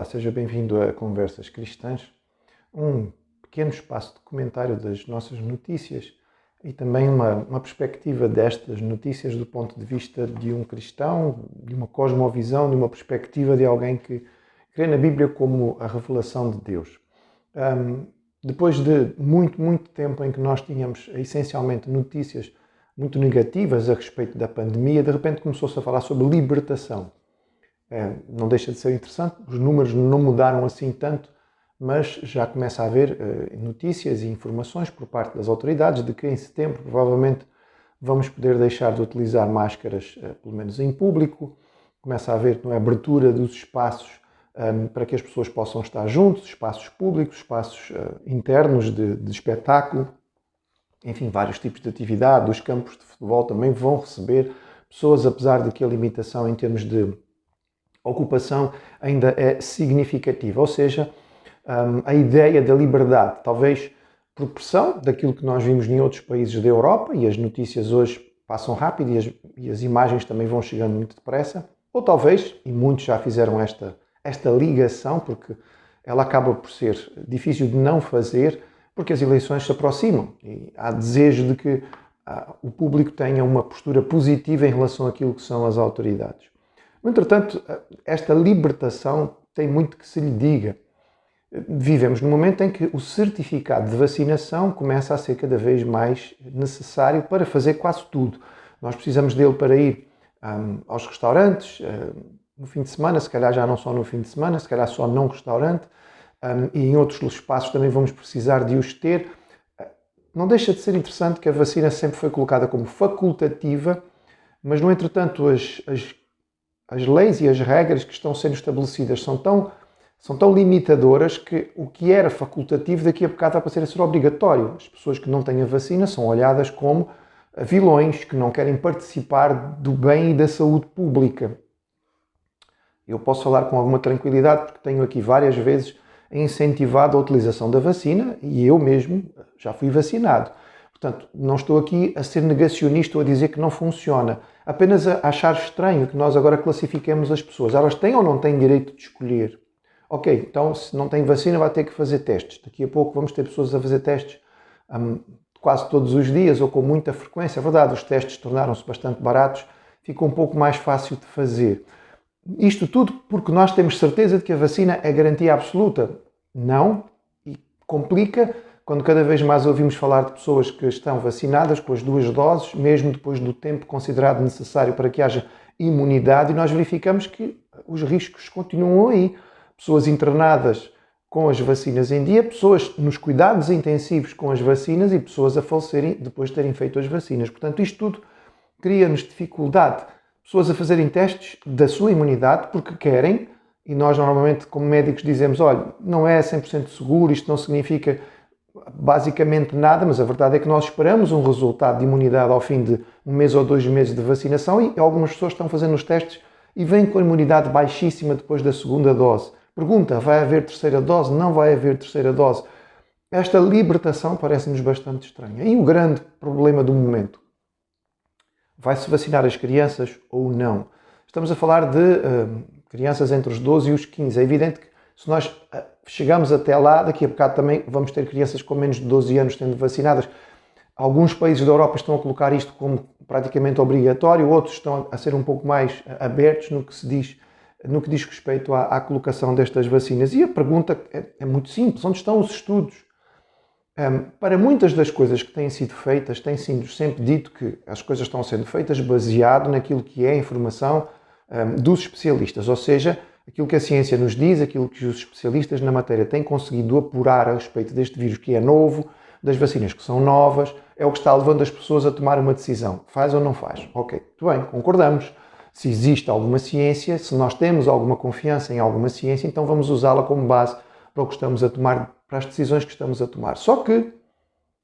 seja bem-vindo a Conversas Cristãs, um pequeno espaço de comentário das nossas notícias e também uma perspectiva destas notícias do ponto de vista de um cristão, de uma cosmovisão, de uma perspectiva de alguém que crê na Bíblia como a revelação de Deus. Depois de muito tempo em que nós tínhamos essencialmente notícias muito negativas a respeito da pandemia, de repente começou-se a falar sobre libertação. Não deixa de ser interessante, os números não mudaram assim tanto, mas já começa a haver notícias e informações por parte das autoridades de que em setembro provavelmente vamos poder deixar de utilizar máscaras, pelo menos em público. Começa a haver abertura dos espaços para que as pessoas possam estar juntos, espaços públicos, espaços internos de espetáculo, enfim, vários tipos de atividade. Os campos de futebol também vão receber pessoas, apesar de que a limitação em termos de ocupação ainda é significativa, ou seja, a ideia da liberdade, talvez por pressão daquilo que nós vimos em outros países da Europa, e as notícias hoje passam rápido e as imagens também vão chegando muito depressa, ou talvez, e muitos já fizeram esta ligação, porque ela acaba por ser difícil de não fazer, porque as eleições se aproximam e há desejo de que o público tenha uma postura positiva em relação àquilo que são as autoridades. No entretanto, esta libertação tem muito que se lhe diga. Vivemos num momento em que o certificado de vacinação começa a ser cada vez mais necessário para fazer quase tudo. Nós precisamos dele para ir aos restaurantes, no fim de semana, se calhar já não só no fim de semana, se calhar só num restaurante, e em outros espaços também vamos precisar de os ter. Não deixa de ser interessante que a vacina sempre foi colocada como facultativa, mas, no entretanto, as leis e as regras que estão sendo estabelecidas são tão limitadoras que o que era facultativo daqui a bocado vai passar a ser obrigatório. As pessoas que não têm a vacina são olhadas como vilões que não querem participar do bem e da saúde pública. Eu posso falar com alguma tranquilidade porque tenho aqui várias vezes incentivado a utilização da vacina e eu mesmo já fui vacinado. Portanto, não estou aqui a ser negacionista ou a dizer que não funciona, apenas a achar estranho que nós agora classifiquemos as pessoas. Elas têm ou não têm direito de escolher? Ok, então se não tem vacina vai ter que fazer testes. Daqui a pouco vamos ter pessoas a fazer testes quase todos os dias ou com muita frequência. É verdade, os testes tornaram-se bastante baratos, fica um pouco mais fácil de fazer. Isto tudo porque nós temos certeza de que a vacina é garantia absoluta? Não, e complica quando cada vez mais ouvimos falar de pessoas que estão vacinadas com as 2 doses, mesmo depois do tempo considerado necessário para que haja imunidade, e nós verificamos que os riscos continuam aí. Pessoas internadas com as vacinas em dia, pessoas nos cuidados intensivos com as vacinas e pessoas a falecerem depois de terem feito as vacinas. Portanto, isto tudo cria-nos dificuldade. Pessoas a fazerem testes da sua imunidade porque querem, e nós normalmente como médicos dizemos, olha, não é 100% seguro, isto não significa basicamente nada, mas a verdade é que nós esperamos um resultado de imunidade ao fim de 1 mês ou 2 meses de vacinação e algumas pessoas estão fazendo os testes e vêm com a imunidade baixíssima depois da 2ª dose. Pergunta, vai haver 3ª dose? Não vai haver 3ª dose? Esta libertação parece-nos bastante estranha. E o grande problema do momento? Vai-se vacinar as crianças ou não? Estamos a falar de crianças entre os 12 e os 15. É evidente que se nós chegamos até lá, daqui a bocado também vamos ter crianças com menos de 12 anos sendo vacinadas. Alguns países da Europa estão a colocar isto como praticamente obrigatório, outros estão a ser um pouco mais abertos no que diz respeito à colocação destas vacinas. E a pergunta é muito simples, onde estão os estudos? Para muitas das coisas que têm sido feitas, tem sido sempre dito que as coisas estão sendo feitas baseado naquilo que é a informação dos especialistas, ou seja, aquilo que a ciência nos diz, aquilo que os especialistas na matéria têm conseguido apurar a respeito deste vírus que é novo, das vacinas que são novas, é o que está levando as pessoas a tomar uma decisão. Faz ou não faz? Ok, muito bem, concordamos. Se existe alguma ciência, se nós temos alguma confiança em alguma ciência, então vamos usá-la como base para o que estamos a tomar, para as decisões que estamos a tomar. Só que,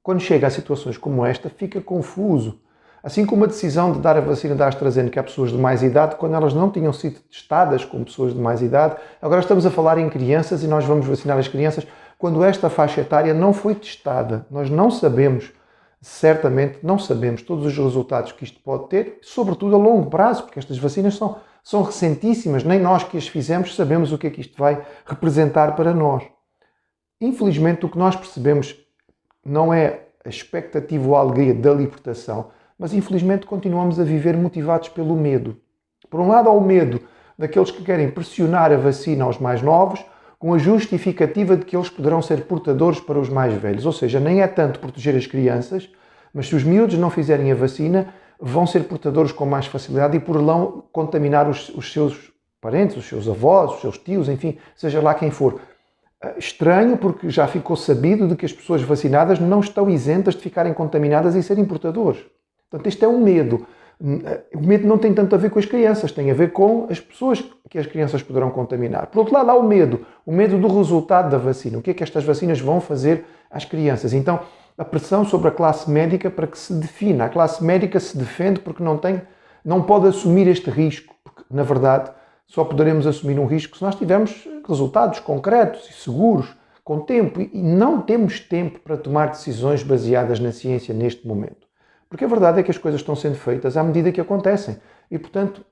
quando chega a situações como esta, fica confuso. Assim como a decisão de dar a vacina da AstraZeneca a pessoas de mais idade, quando elas não tinham sido testadas como pessoas de mais idade, agora estamos a falar em crianças e nós vamos vacinar as crianças quando esta faixa etária não foi testada. Nós não sabemos, certamente não sabemos todos os resultados que isto pode ter, sobretudo a longo prazo, porque estas vacinas são são recentíssimas, nem nós que as fizemos sabemos o que é que isto vai representar para nós. Infelizmente, o que nós percebemos não é a expectativa ou a alegria da libertação, mas infelizmente continuamos a viver motivados pelo medo. Por um lado, há o medo daqueles que querem pressionar a vacina aos mais novos, com a justificativa de que eles poderão ser portadores para os mais velhos. Ou seja, nem é tanto proteger as crianças, mas se os miúdos não fizerem a vacina, vão ser portadores com mais facilidade e poderão contaminar os seus parentes, os seus avós, os seus tios, enfim, seja lá quem for. Estranho, porque já ficou sabido de que as pessoas vacinadas não estão isentas de ficarem contaminadas e serem portadores. Portanto, este é um medo. O medo não tem tanto a ver com as crianças, tem a ver com as pessoas que as crianças poderão contaminar. Por outro lado, há o medo do resultado da vacina. O que é que estas vacinas vão fazer às crianças? Então, a pressão sobre a classe médica para que se defina. A classe médica se defende porque não pode assumir este risco, porque, na verdade, só poderemos assumir um risco se nós tivermos resultados concretos e seguros, com tempo, e não temos tempo para tomar decisões baseadas na ciência neste momento. Porque a verdade é que as coisas estão sendo feitas à medida que acontecem. E, portanto,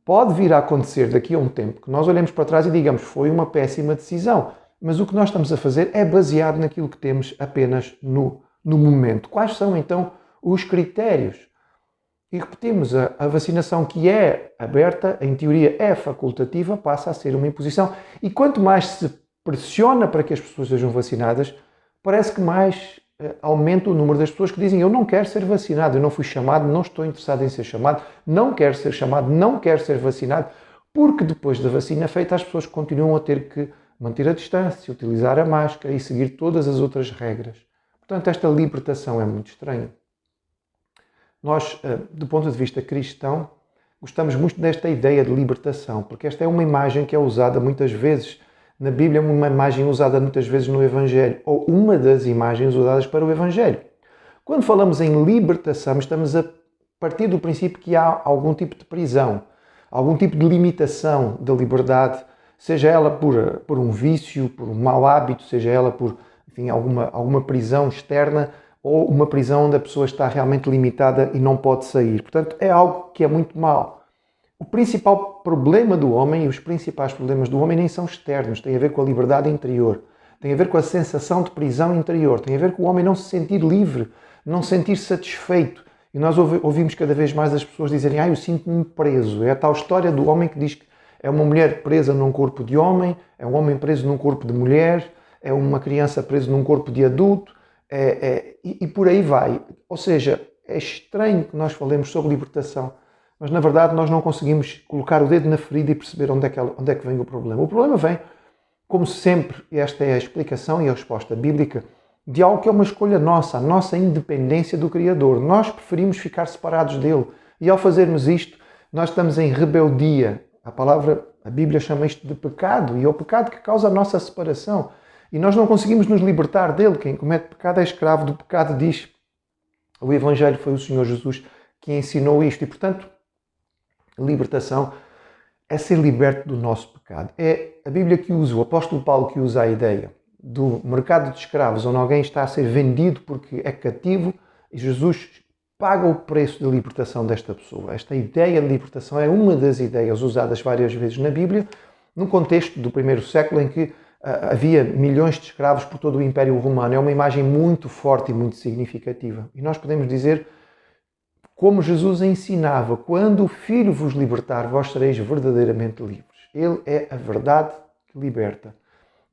pode vir a acontecer daqui a um tempo que nós olhemos para trás e digamos foi uma péssima decisão. Mas o que nós estamos a fazer é baseado naquilo que temos apenas no momento. Quais são, então, os critérios? E repetimos, a vacinação que é aberta, em teoria é facultativa, passa a ser uma imposição. E quanto mais se pressiona para que as pessoas sejam vacinadas, parece que mais aumenta o número das pessoas que dizem eu não quero ser vacinado, eu não fui chamado, não estou interessado em ser chamado, não quero ser chamado, não quero ser vacinado, porque depois da vacina feita as pessoas continuam a ter que manter a distância, utilizar a máscara e seguir todas as outras regras. Portanto, esta libertação é muito estranha. Nós, do ponto de vista cristão, gostamos muito desta ideia de libertação, porque esta é uma imagem que é usada muitas vezes na Bíblia, uma imagem usada muitas vezes no Evangelho, ou uma das imagens usadas para o Evangelho. Quando falamos em libertação, estamos a partir do princípio que há algum tipo de prisão, algum tipo de limitação da liberdade, seja ela por um vício, por um mau hábito, seja ela por, enfim, alguma prisão externa, ou uma prisão onde a pessoa está realmente limitada e não pode sair. Portanto, é algo que é muito mau. O principal problema do homem e os principais problemas do homem nem são externos, têm a ver com a liberdade interior, têm a ver com a sensação de prisão interior, têm a ver com o homem não se sentir livre, não se sentir satisfeito. E nós ouvimos cada vez mais as pessoas dizerem eu sinto-me preso. É a tal história do homem que diz que é uma mulher presa num corpo de homem, é um homem preso num corpo de mulher, é uma criança presa num corpo de adulto, e por aí vai. Ou seja, é estranho que nós falemos sobre libertação, mas na verdade nós não conseguimos colocar o dedo na ferida e perceber onde é que vem o problema. O problema vem, como sempre, e esta é a explicação e a resposta bíblica, de algo que é uma escolha nossa, a nossa independência do Criador. Nós preferimos ficar separados dele. E ao fazermos isto, nós estamos em rebeldia. A Bíblia chama isto de pecado, e é o pecado que causa a nossa separação. E nós não conseguimos nos libertar dele. Quem comete pecado é escravo do pecado, diz o Evangelho. Foi o Senhor Jesus que ensinou isto. E, portanto, libertação é ser liberto do nosso pecado. É a Bíblia que usa, o apóstolo Paulo que usa a ideia do mercado de escravos, onde alguém está a ser vendido porque é cativo, e Jesus paga o preço da libertação desta pessoa. Esta ideia de libertação é uma das ideias usadas várias vezes na Bíblia, num contexto do primeiro século em que havia milhões de escravos por todo o Império Romano. É uma imagem muito forte e muito significativa. E nós podemos dizer, como Jesus ensinava, quando o Filho vos libertar, vós sereis verdadeiramente livres. Ele é a verdade que liberta.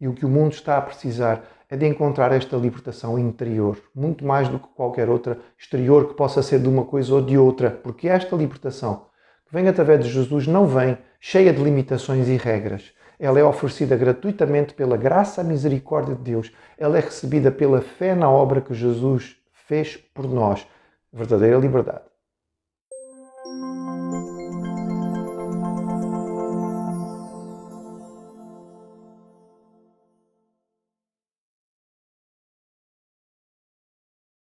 E o que o mundo está a precisar é de encontrar esta libertação interior, muito mais do que qualquer outra exterior que possa ser de uma coisa ou de outra, porque esta libertação que vem através de Jesus não vem cheia de limitações e regras. Ela é oferecida gratuitamente pela graça e misericórdia de Deus. Ela é recebida pela fé na obra que Jesus fez por nós. Verdadeira liberdade.